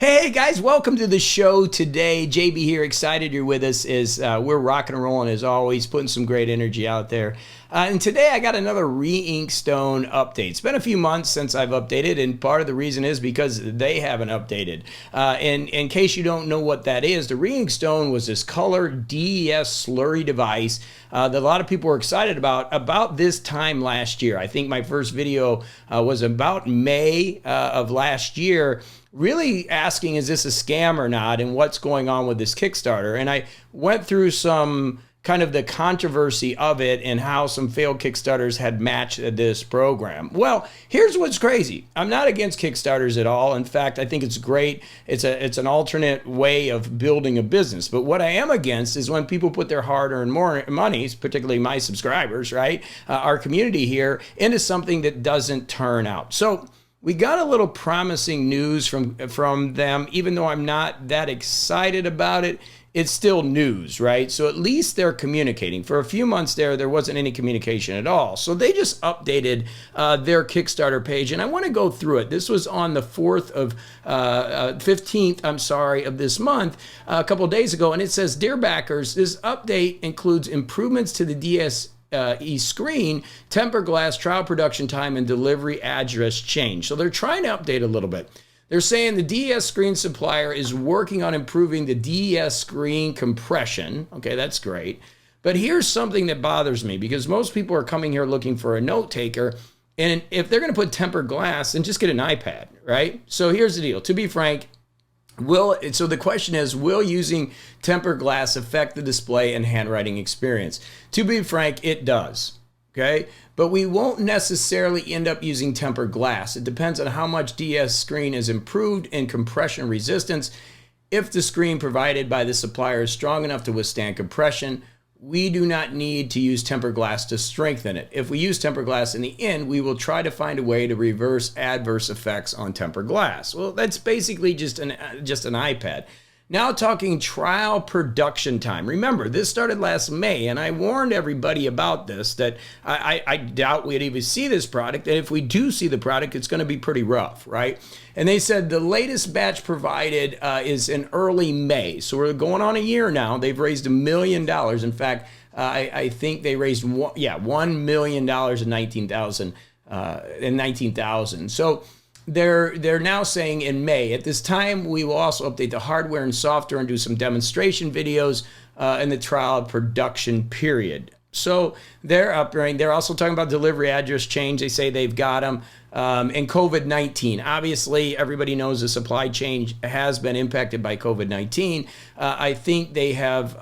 Hey guys, welcome to the show today. JB here, excited you're with us as we're rocking and rolling as always, putting some great energy out there. And today I got another Reinkstone update. It's been a few months since I've updated, and part of the reason is because they haven't updated. And in case you don't know what that is, the Reinkstone was this color DES slurry device that a lot of people were excited about this time last year. I think my first video was about May of last year, really asking, is this a scam or not, and what's going on with this Kickstarter. And I went through some kind of the controversy of it and how some failed Kickstarters had matched this program. Well, here's what's crazy. I'm not against Kickstarters at all. In fact, I think it's great. It's an alternate way of building a business. But what I am against is when people put their hard-earned monies, particularly my subscribers, right, our community here, into something that doesn't turn out. So we got a little promising news from them, even though I'm not that excited about it. It's still news, right? So at least they're communicating. For a few months there wasn't any communication at all. So they just updated their Kickstarter page, and I want to go through it. This was on the 15th, of this month, a couple of days ago, and it says, "Dear backers, this update includes improvements to the DSE screen, tempered glass, trial production time, and delivery address change." So they're trying to update a little bit. They're saying the DES screen supplier is working on improving the DES screen compression. Okay, that's great. But here's something that bothers me, because most people are coming here looking for a note taker. And if they're going to put tempered glass, then just get an iPad, right? So here's the deal. To be frank, so the question is, will using tempered glass affect the display and handwriting experience? To be frank, it does. Okay, but we won't necessarily end up using tempered glass. It depends on how much DS screen is improved in compression resistance. If the screen provided by the supplier is strong enough to withstand compression, we do not need to use tempered glass to strengthen it. If we use tempered glass in the end, we will try to find a way to reverse adverse effects on tempered glass. Well, that's basically just an iPad. Now talking trial production time. Remember, this started last May, and I warned everybody about this, that I doubt we'd even see this product. And if we do see the product, it's going to be pretty rough, right? And they said the latest batch provided is in early May. So we're going on a year now. They've raised $1 million. In fact, I think they raised $1 million in 19,000. So they're now saying in May. At this time, we will also update the hardware and software and do some demonstration videos in the trial production period. So they're upgrading. They're also talking about delivery address change. They say they've got them. And COVID-19. Obviously, everybody knows the supply chain has been impacted by COVID-19. I think they have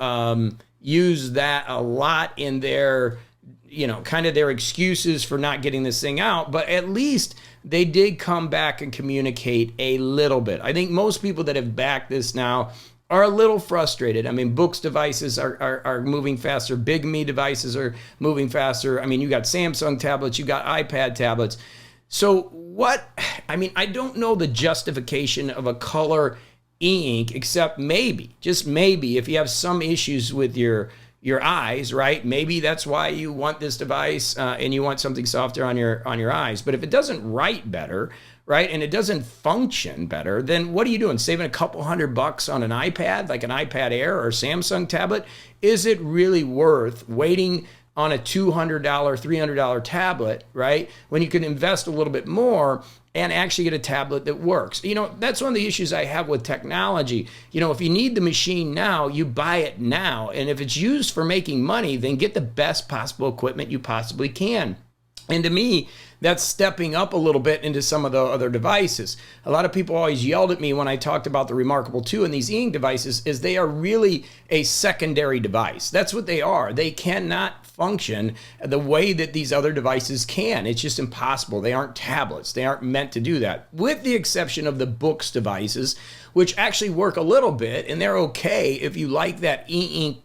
used that a lot in their, kind of their excuses for not getting this thing out. But at least they did come back and communicate a little bit. I think most people that have backed this now are a little frustrated. I mean, Books devices are moving faster. Big Me devices are moving faster. I mean, you got Samsung tablets, you got iPad tablets. So I don't know the justification of a color e-ink, except maybe, just maybe, if you have some issues with your eyes, right? Maybe that's why you want this device and you want something softer on your eyes. But if it doesn't write better, right, and it doesn't function better, then what are you doing? Saving a couple $100 on an iPad, like an iPad Air or Samsung tablet? Is it really worth waiting on a $200, $300 tablet, right, when you can invest a little bit more and actually get a tablet that works? That's one of the issues I have with technology. If you need the machine now, you buy it now. And if it's used for making money, then get the best possible equipment you possibly can. And to me, that's stepping up a little bit into some of the other devices. A lot of people always yelled at me when I talked about the Remarkable 2 and these e-ink devices, is they are really a secondary device. That's what they are. They cannot function the way that these other devices can. It's just impossible. They aren't tablets. They aren't meant to do that, with the exception of the Books devices, which actually work a little bit, and they're okay if you like that e-ink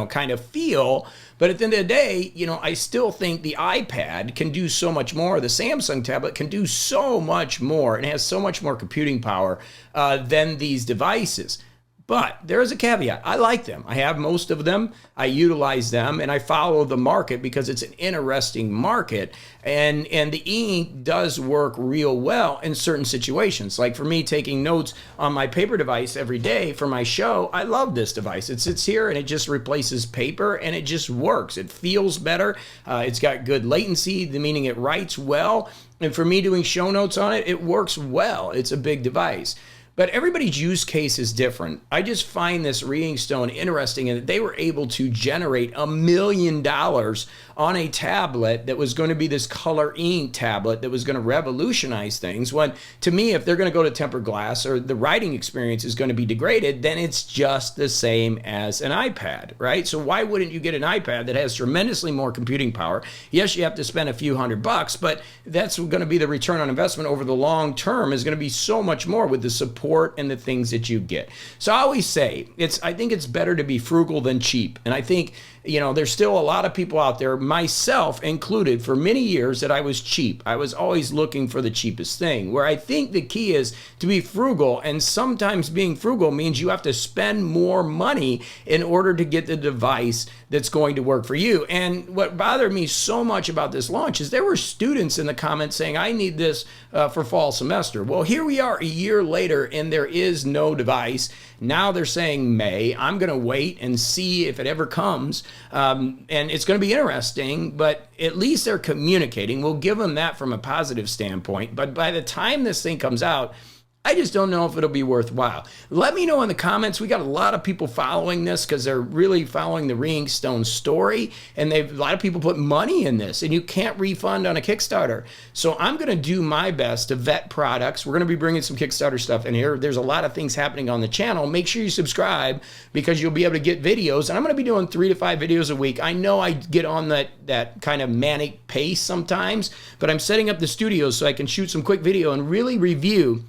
kind of feel. But at the end of the day, I still think the iPad can do so much more. The Samsung tablet can do so much more and has so much more computing power than these devices. But there is a caveat. I like them. I have most of them. I utilize them, and I follow the market because it's an interesting market. And the e-ink does work real well in certain situations. Like for me, taking notes on my paper device every day for my show, I love this device. It sits here and it just replaces paper, and it just works. It feels better. It's got good latency, meaning it writes well. And for me doing show notes on it, it works well. It's a big device. But everybody's use case is different. I just find this Reinkstone interesting in that they were able to generate $1 million on a tablet that was going to be this color ink tablet that was going to revolutionize things. When, to me, if they're going to go to tempered glass or the writing experience is going to be degraded, then it's just the same as an iPad, right? So why wouldn't you get an iPad that has tremendously more computing power? Yes, you have to spend a few $100, but that's going to be the return on investment over the long term is going to be so much more with the support and the things that you get. So I always say I think it's better to be frugal than cheap. And I think, there's still a lot of people out there, myself included, for many years that I was cheap. I was always looking for the cheapest thing, where I think the key is to be frugal. And sometimes being frugal means you have to spend more money in order to get the device that's going to work for you. And what bothered me so much about this launch is there were students in the comments saying, I need this for fall semester. Well, here we are a year later and there is no device. Now they're saying May. I'm going to wait and see if it ever comes. And it's going to be interesting, but at least they're communicating. We'll give them that from a positive standpoint. But by the time this thing comes out, I just don't know if it'll be worthwhile. Let me know in the comments. We got a lot of people following this because they're really following the Reinkstone story, and a lot of people put money in this, and you can't refund on a Kickstarter. So I'm going to do my best to vet products. We're going to be bringing some Kickstarter stuff in here. There's a lot of things happening on the channel. Make sure you subscribe because you'll be able to get videos, and I'm going to be doing 3 to 5 videos a week. I know I get on that kind of manic pace sometimes, but I'm setting up the studio so I can shoot some quick video and really review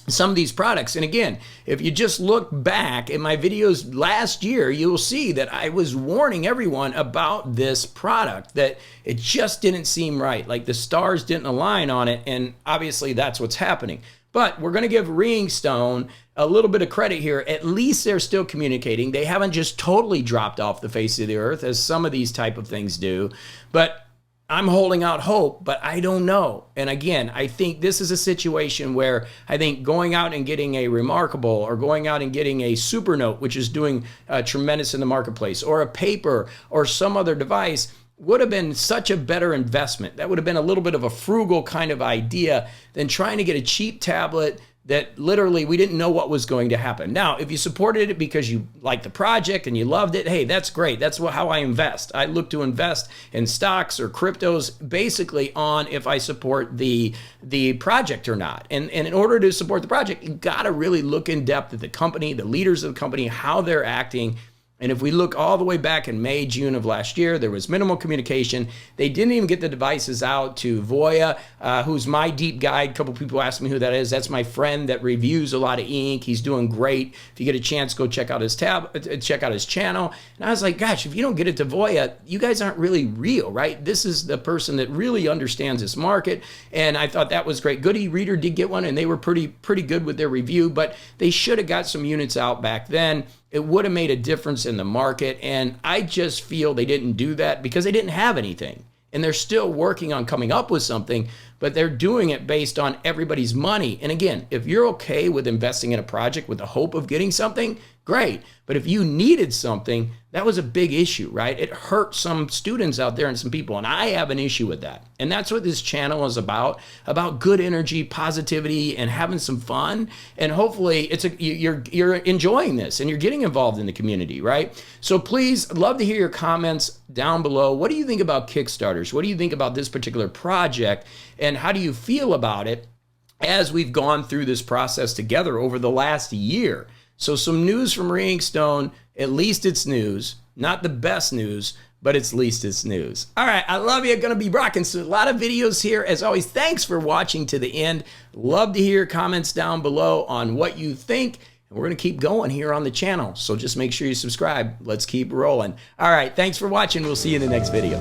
some of these products. And again, if you just look back at my videos last year, you'll see that I was warning everyone about this product, that it just didn't seem right. Like the stars didn't align on it. And obviously that's what's happening. But we're going to give Reinkstone a little bit of credit here. At least they're still communicating. They haven't just totally dropped off the face of the earth as some of these type of things do. But I'm holding out hope, but I don't know. And again, I think this is a situation where I think going out and getting a Remarkable or going out and getting a Supernote, which is doing tremendous in the marketplace, or a paper or some other device would have been such a better investment. That would have been a little bit of a frugal kind of idea than trying to get a cheap tablet that literally we didn't know what was going to happen. Now, if you supported it because you liked the project and you loved it, hey, that's great. That's how I invest. I look to invest in stocks or cryptos basically on if I support the project or not. And in order to support the project, you got to really look in depth at the company, the leaders of the company, how they're acting. And if we look all the way back in May, June of last year, there was minimal communication. They didn't even get the devices out to Voya, who's my deep guide. A couple people asked me who that is. That's my friend that reviews a lot of ink. He's doing great. If you get a chance, go check out his check out his channel. And I was like, gosh, if you don't get it to Voya, you guys aren't really real, right? This is the person that really understands this market. And I thought that was great. Good e-reader did get one, and they were pretty good with their review, but they should have got some units out back then. It would have made a difference in the market, and I just feel they didn't do that because they didn't have anything. And they're still working on coming up with something, but they're doing it based on everybody's money. And again, if you're okay with investing in a project with the hope of getting something, great. But if you needed something, that was a big issue, right? It hurt some students out there and some people, and I have an issue with that. And that's what this channel is about good energy, positivity, and having some fun. And hopefully you're enjoying this and you're getting involved in the community, right? So please, I'd love to hear your comments down below. What do you think about Kickstarters? What do you think about this particular project? And how do you feel about it as we've gone through this process together over the last year? So some news from Reinkstone, at least it's news. Not the best news, but at least it's news. All right, I love you. I'm going to be rocking a lot of videos here. As always, thanks for watching to the end. Love to hear comments down below on what you think. And we're going to keep going here on the channel. So just make sure you subscribe. Let's keep rolling. All right, thanks for watching. We'll see you in the next video.